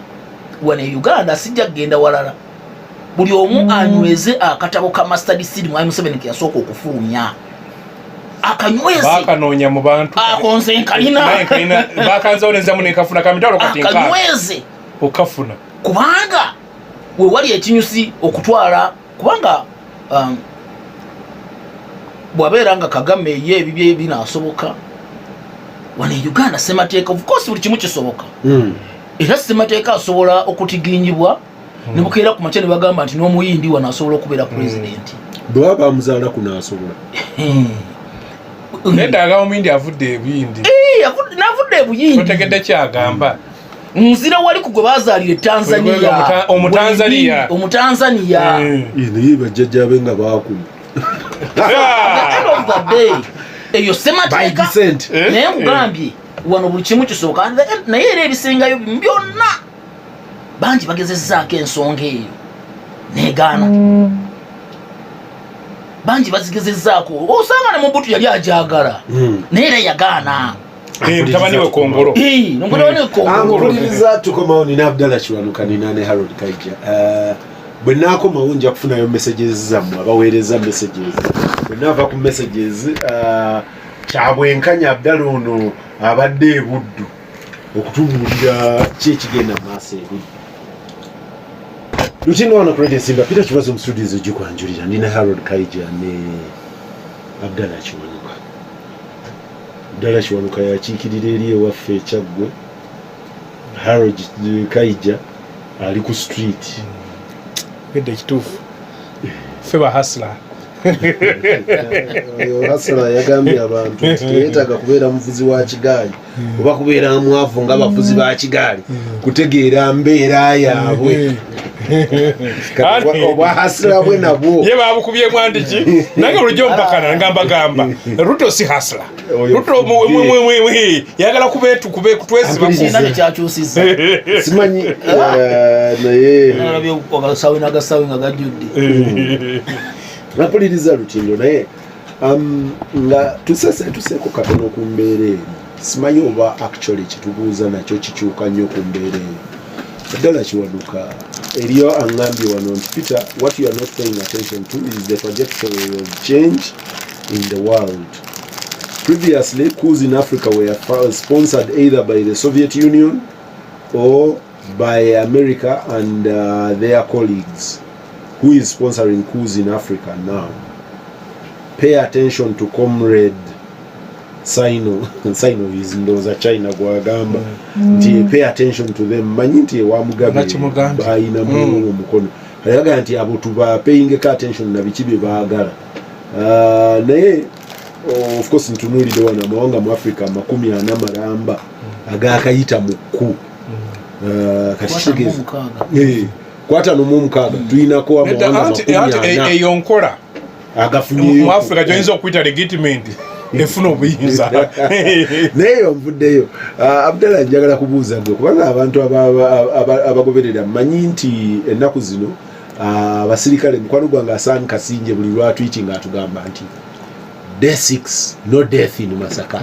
wano e Uganda sijja kugenda walala buli omu anyweze akatabo ka mustard seed Mwami Museveni ke yasooka okufulumya akanyweze bakanoonya mu bantu akonze nkalina bakanzawoleza mu nekafuna kamitalo kati nka akanyweze okafuna kubanga we wali ekinyusi okutwala kubanga bwabeera nga Kagame ye ebibye binaasoboka wano e Uganda ssemateeka of course buli kimu kisoboka era ssemateeka asobola okutiginyibwa ne bukeera ku makya ne bagamba nti n'omuyindi wano asobola okubeera pulezidenti bwe baba bamuzaala kunaasobola neddaga omuyindi avudde ebuyindi n'avudde ebuyindi otegedde kyagamba nzira wali ku gwe bazaalira Tanzania omutanzania naye bajjajjabe nga baakuma end of the day eyo ssemateeka naye nkugambye wano buli kimu kisoboka naye era ebisingayo byonna bangi bagezezzaako ensonga eyo negaana bangi bazigezezzaako osanga ne Mobutu yali ajagala naye era yagaana mutabani we Kongolo mpuliriza tukomawo nina Abdallah Kiwanuka nina ne Harold Kaija bwe naakomawo nja kufunayo messages zammwe abaweereza messages bwe naava ku messages kyabwenkanya Abdallah ono abadde ebuddu okutubuulira ki ekigenda maaso ebuddu lutino wano kurete Simba Peter Kibazo mu studios egikwanjulira nina Harold Kaija ne Abdallah Kiwanuka. Abdallah Kiwanuka yakiikirira eri ewaffe ekyaggwe Harold Kaija ali ku street gedde kituufu ffe bahasla hasla yagambye abantu nti teyeetaaga kubeera muvuzi wa kigaali oba kubeera mwavu ng'abavuzi ba kigaali kutegeera mbeera yaabwe obwa hasla bwe nabwo ye babukubye mwandiki nange olujja omupakana ngambagamba Ruto si hasla Ruto yagala kutwesiba kyakyusiza simanyi naye agasawe n'agasawe nga gajjudde napuliriza lutindo naye nga tuseeko katono ku mbeera eri simanyi oba actually kitubuuza nakyo kikyuka nnyo ku mbeera eri. Abdallah Kiwanuka eriyo aŋŋambye wano nti Peter, what you are not paying attention to is the trajectory of change in the world. Previously, coups in Africa were sponsored either by the Soviet Union or by America and their colleagues. Who is sponsoring coups in Africa now? Pay attention to Comrade Sino is ndoza China gwagamba nti pay attention to them. Manyi nti ewamugabe bayina mu mukono ayaga nti abo tuba paying attention na biki bye baagala naye of course ntunulide wana amawanga mu Africa 40 maramba agakayita mu ku kati kitegeeza kwata no mu mukaaga tulinako amawanga 40 eyo nkola agafunye mu Africa joyinza okuyita legitimate efuna obuyinza neyo nvuddeyo. Abdallah njagala kubuuza gwe kubanga abantu abagoberera manyi nti ennaku zino abasirikale mukwano gwange Hassan Kasinje buli lwatwiti nga atugamba nti day 6 no death in Masaka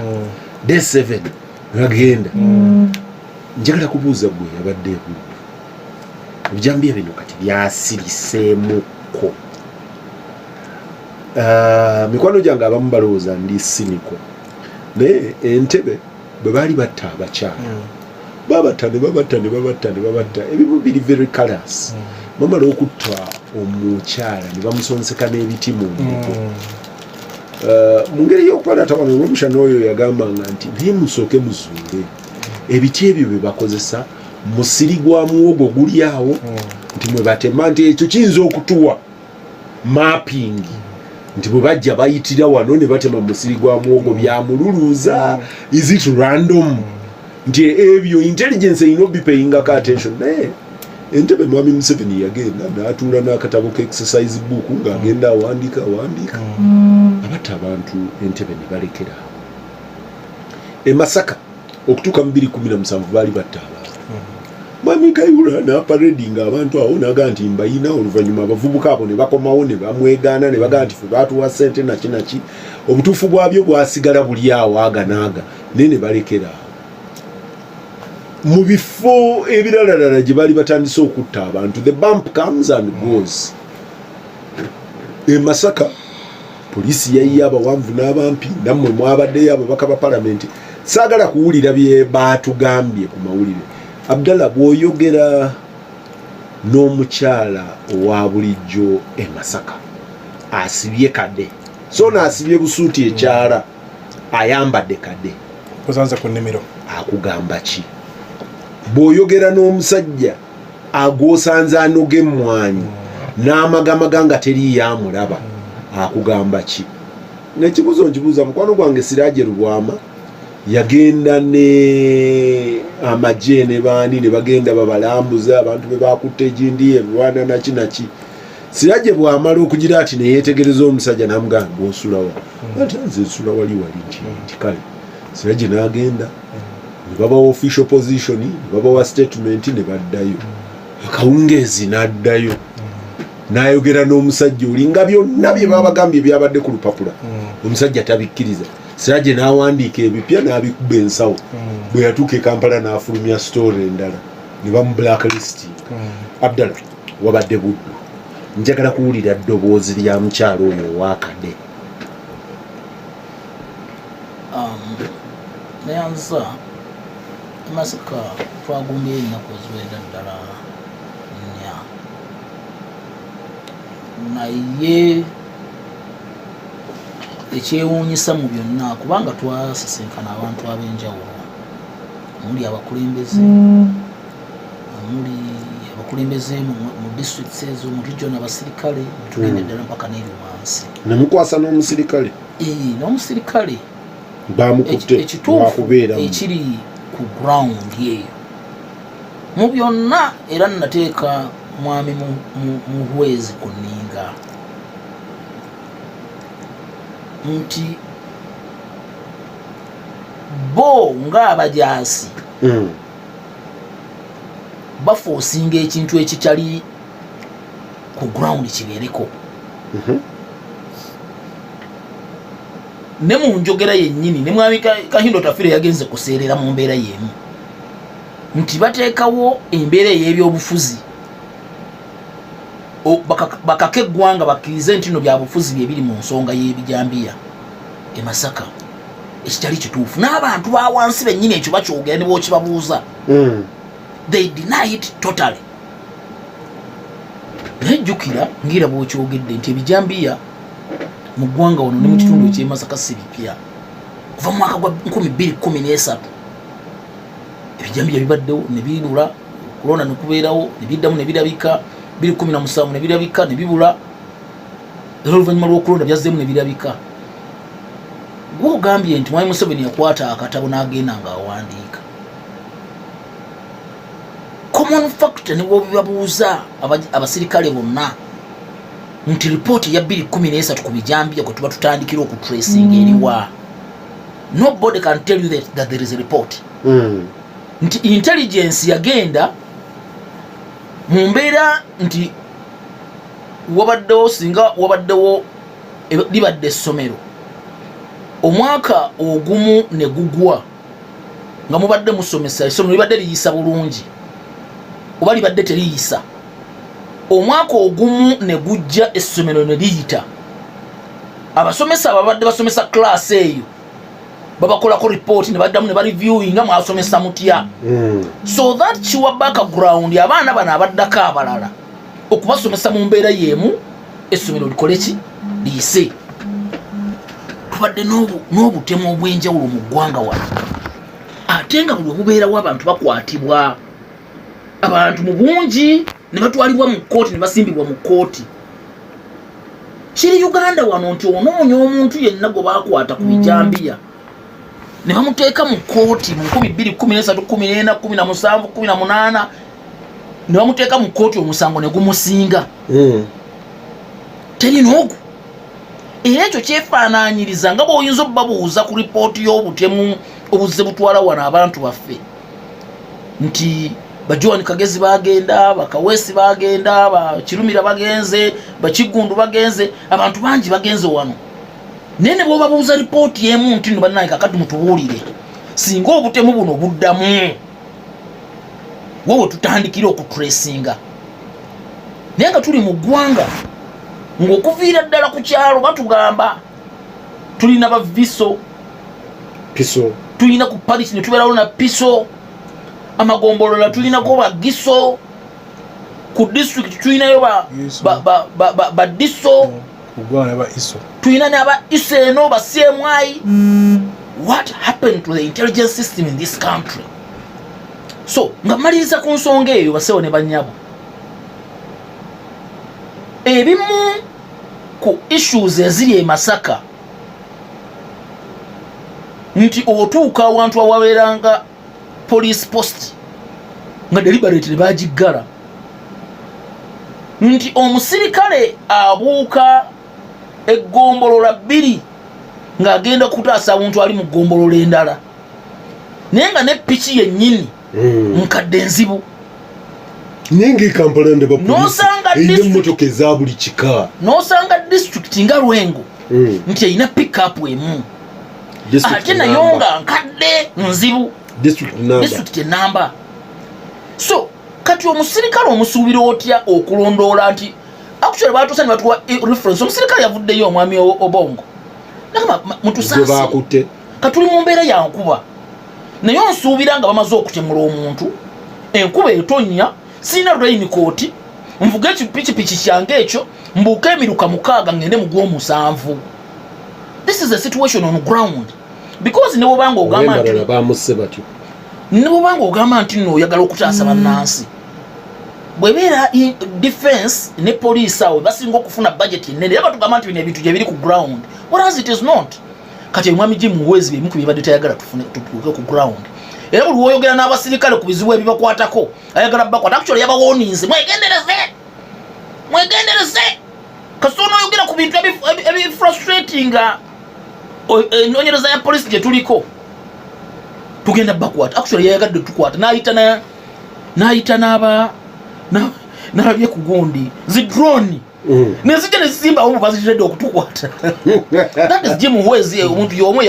day 7 agenda njagala kubuuza gwe abadde ebuddu ebijambiya bino kati byasiriseemuko mikwano gyange abamu balowooza ndi siniko naye Entebbe bwe baali batta abakyala babatta ebimu biri very colours bamala okutta omukyala ne bamusonseka n'ebiti mu mbugo mu ngeri y'okukwalata wano olw'omushana oyo yagambanga nti naye musooke muzuule ebiti ebyo bye bakozesa musiri gwa muwogo guli awo nti mwe batema nti ekyo kiyinza okutuwa mapping nti bwe bajja bayitira wano ne batema musiri gwa muwogo byamululuuza is it random nti ebyo intelligence ino be paying attention naye Entebbe Mwami Museveni yagenda n'atuula n'akatabo ka exercise book ng'agenda awandiika abatta abantu Entebbe ne balekera e Masaka okutuuka mu 2017 baali batta abantu Mwami Kayihura n'aparadinga abantu awo n'aga nti mbayina oluvannyuma abavubuka abo ne bakomawo ne bamwegaana ne baga nti ffe baatuwa ssente naki obutuufu bwabyo bwasigala buli awo aga naaga naye ne balekera mu bifo ebiralalala gye baali batandise okutta abantu the bump comes and goes e Masaka poliisi yayiye abawanvu n'abampi nammwe mwabaddeyo ababaka ba palamenti saagala kuwulira bye baatugambye ku mawulire Abdallah bw'oyogera n'omukyala owa bulijjo e Masaka asibye kade so n'asibye busuuti ekyala ayambadde kade kusanze ku nnimiro akugamba ki bw'oyogera n'omusajja ag'osanze anoga emmwanyi n'amagamaga nga teriyo amulaba akugamba ki n'ekibuuzo nkibuuza mukwano gwange Siraje Lubwama yagenda ne amagye ne baani ne bagenda babalambuza abantu be bakutte egindi Rwanda naki Siraje bw'amala okugira ati ne yeetegereza omusajja n'amugamba osulawa ati nze nsula wali nti kale Siraje n'agenda ne babawa official position ne babawa statement ne baddayo akawungeezi n'addayo n'ayogera n'omusajja olinga byonna bye babagambye byabadde ku lupapula omusajja tabikkiriza Siraje n'awandiika ebipya n'abikuba ensawo bwe yatuuka e Kampala n'afulumya story endala ne bamu blacklist Abdallah wabadde buddu njagala kuwulira ddoboozi lya mukyalo oyo owakade neyanza Masaka twagumbye ennaku eziwerera ddala nnya naye ekyewuunyisa mu byonna kubanga twasisinkana abantu ab'enjawulo muli abakulembeze muli abakulembeze mu districts ezo mu region abasirikale tugende ddala mpaka n'eri wansi nemukwasa n'omusirikale n'omusirikale bamukutte ekituufu ekiri ku ground eyo mu byonna era nateeka mwami muhwezi ku nninga nti bo ng'abajaasi bafoosinga ekintu ekitali ku ground kibeereko ne mu njogera yennyini ne mwami Kahindo Tafire yagenze kuseerera mu mbeera y'emu nti bateekawo embeera ey'ebyobufuzi bakake eggwanga bakkirize nti no byabufuzi bye biri mu nsonga y'ebijambiya e Masaka ekitali kituufu n'abantu ba wansi bennyini ekyo bakyogera ne bw'okibabuuza they deny it totally nejjukira ngira bw'okyogedde nti ebijambiya mu ggwanga wano ne mu kitundu eky'e Masaka si bipya kuva mu mwaka gwa 2013 ebijambiya bibaddewo ne birula korona ne kubeerawo ne biddamu ne birabika 2017 ne birabika ne bibula era oluvannyuma lw'okulonda byazzemu ne birabika gw'ogambye nti Mwami Museveni yakwata akatabo n'agenda ng'awandiika common factor ne bw'obibabuuza abasirikale bonna nti ripooti ya 2013 ku bijambiya kwe tuba tutandikira okutracinga eriwa nobody can tell you that there is a report nti intelligence yagenda mu mbeera nti wabaddewo singa wabaddewo libadde essomero omwaka ogumu ne gugwa nga mubadde musomesa essomero libadde liyisa bulungi oba libadde teriyisa omwaka ogumu ne gujja essomero ne liyita abasomesa ababadde basomesa class eyo babakolako report ne baddamu ne bareviewinga mwasomesa mutya so that kiwa background abaana bano abaddako abalala okubasomesa mu mbeera y'emu essomero likole ki liyise tubadde n'obutemu obw'enjawulo mu ggwanga wano ate nga buli obubeerawo abantu bakwatibwa abantu mu bungi ne batwalibwa mu kkooti ne basimbibwa mu kkooti kiri Uganda wano nti onoonya omuntu yenna gwe baakwata ku bijambiya ne bamuteeka mu kooti mu 2013 14 17 18 ne bamuteeka mu kooti omusango ne gumusinga terina ogwo era ekyo kyefaanaanyiriza nga bw'oyinza obbabuuza ku lipooti y'obutemu obuzze butwala wano abantu baffe nti bajoani Kagezi bagenda bakawesi bagenda bakirumira bagenze bakiggundu bagenze abantu bangi bagenze wano nene bw'obabuuza lipooti emu nti no bannange kakati mutubuulire singa obutemu buno buddamu wowe tutandikira okutracinga naye nga tuli mu ggwanga ng'okuviira ddala ku kyalo batugamba tulina baviso piso tulina ku parish ne tubeerawo na piso amagombolola tulinako bagiso ku district tulinayo ba diso kugwana ba iso tulina n'aba iso eno ba CMI. What happened to the intelligence system in this country? So nga maliriza ku nsonga eyo basewo ne banyabo ebimu ku issues eziri e Masaka nti otuuka awantu awabeeranga police post nga deliberately bagiggala nti omusirikale abuuka eggombolola bbiri ng'agenda kutaasa omuntu ali mu ggombolola endala naye nga ne piki yennyini nkadde enzibu ningi Kampala nde bapolisi emmotoka eza buli kika n'osanga district nga Lwengo nti erina pick-up emu ate nayo nga nkadde nzibu district enamba. So kati omusirikale omusuubira otya okulondoola nti actually batuusa ne batuwa reference omusirikale yavuddeyo omwami Obongo nagamba mutusaase katuli mu mbeera ya nkuba naye onsuubira nga bamaze okutemula omuntu enkuba etonnya sina raincoat nvuga ekipikipiki kyange ekyo mbuuka emiruka 6 ngende mu gw'omusanvu. This is a situation on ground because ne bobanga ogamba nti bamusse batyo ne bobanga ogamba nti no oyagala okutaasa bannansi bwebeera defense ne police awo basinga okufuna budget ennene era batugamba nti bino ebintu gye biri ku ground whereas it is not. Kati omwami Jim Muhwezi bimu ku bibadde tayagala tutuuke ku ground era buli woyogera n'abasirikale ku bizibu ebibakwatako ayagala bakwata actually yabawoninze mwegendereze kasona oyogera ku bintu frustrating enoonyereza ya police gye tuliko tugenda bakwata actually yayagadde tukwata n'ayita n'ababye ku gundi zidroni nezijja nezizimbawo mu baziredde okutukwata. That is Jim Muhwezi omuntu y'omu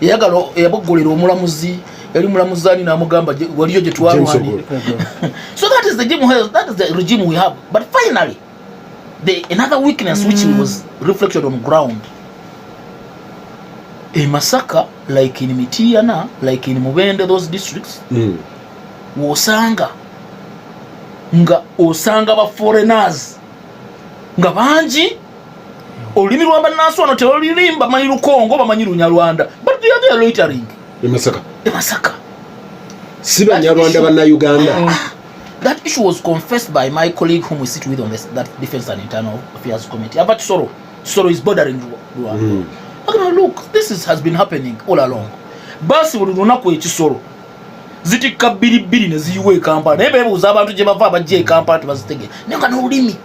yayagala yaboggolera omulamuzi yali mulamuzi ani n'amugamba waliyo gye twalwanira. So that is the Jim Muhwezi, that is the regime we have. But finally another weakness which was reflected on ground in Masaka, like in Mitiana, like in Mubende, those districts osanga ba foreigners nga bangi olulimi lwa bannansi wano tebalulimba bamanyi Lukongo bamanyi Lunyarwanda but they are there loitering e Masaka si Banyarwanda banna-Uganda. That issue was confessed by my colleague whom we sit with on that Defense and Internal Affairs Committee. About Soro is bordering Rwanda. Look, this has been happening all along. Basi buli lunaku ekisoro zitikka bbiri ne ziyiwa e Kampala naye beebuuza abantu gye bava abajja e Kampala tebazitege naye nga n'olulimi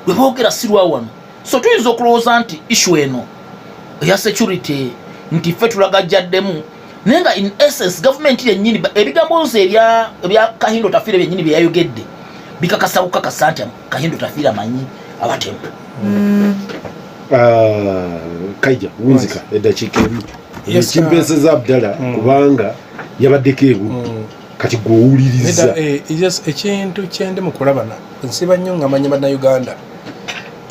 lwe boogera si lwa wano. So tuyinza okulowooza nti issue eno eya security nti ffe tulagajjaddemu naye nga in essence government yennyini ebigambo nze ebya Kahindo Tafiire byennyini bye yayogedde bikakasa bukakasa nti Kahindo Tafiire amanyi abatemu. Kaija wunzika eddakiika ebi ekimpeeseza Abdallah kubanga yabaddeko ebudde kati gw'owuliriza ekintu kyendi mu kulabana nsiba nnyo nga manyi bannayuganda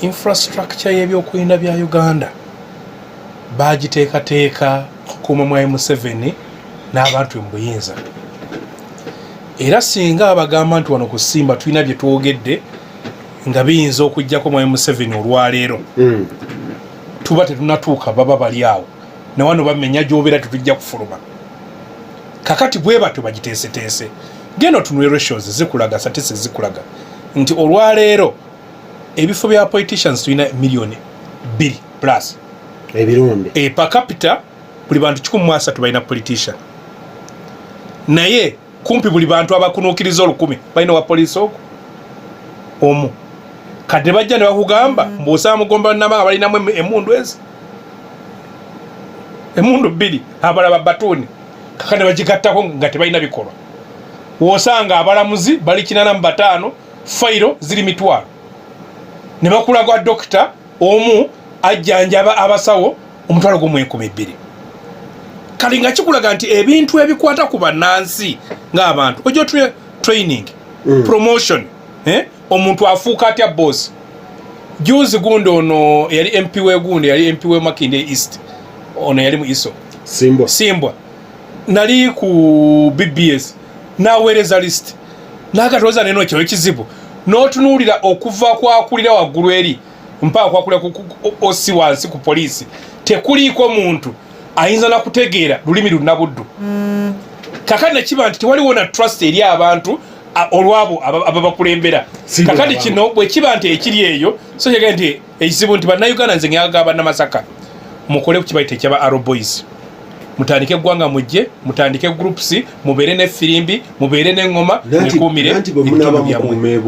infrastructure y'ebyokwerinda bya Uganda bagiteekateeka okukuuma mwai Museveni n'abantu mu buyinza era singa abagamba nti wano ku Simba tulina bye twogedde nga biyinza okujjako mwai Museveni olwaleero tuba tetunatuuka baba bali awo ne wano bamenya gy'obeera tetujja kufuluma kakati bwe batyo bagiteeseteese genda otunula ratios zikulaga statistics zikulaga nti olwaleero ebifo bya politicians tulina million 2 plus ebironde per capita buli bantu 130 balina politician naye kumpi buli bantu abakunuukiriza 1000 balina wa poliisi ogwo omu kati bajja ne bakugamba mb'osaba mugomba nabanga balinamu emundu ezi emundu 2 abalaba batuuni kakati bagigattako nga tebalina bikolwa wosanga abalamuzi bali 85 fayiro ziri 100 ne bakulaga dokita omu ajjanjaba abasawo 12,000 kali nga kikulaga nti ebintu ebikwata ku bannansi ng'abantu ojo training promotion omuntu afuuka atya boss juzi gundi ono yali MP wegundi yali MP we Makinde East ono yali mu iso simbwa nali ku BBS naweereza list nakatoza neno kyo ekizibu n'otunuulira okuva kwakulira waggulu eri mpaka kwakulira osi wansi ku polisi tekuliiko muntu ayinza na kutegeera lulimi lunabuddu kakati nekiba nti tewaliwo na trust eri abantu olwabo ababakulembera kakati kino bwe kiba nti ekiri eyo so kyegenda nti ekizibu nti bannayuganda nze ngagamba Namasaka mukole ku kibaite ekyaba Arrow Boys mutandike eggwanga mujje mutandike groups mubeere n'effirimbi mubeere n'eŋŋoma nekuumire ebintu byammwe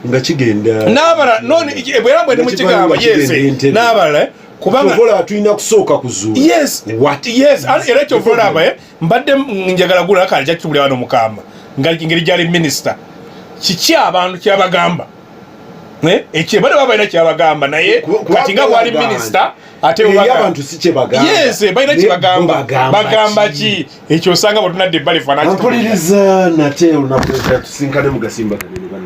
nga kigenda n'abala noni bwerambwe ne mukigamba yese n'abala kubanga vola tulina kusooka kuzuula yes era ekyo volaba mbadde njagala gula kale kyakitubulira wano mukamba ngeri gyali minisita kiki abantu kyabagamba ekyo bade babalina kyabagamba naye kati nga bwali minisita ate abantu si kyebagamba yes balina kyebagamba bagamba ki ekyo osanga bwe tunadde ebbali fana mpuliriza nate olunaku tusinkane mu gasimba kanene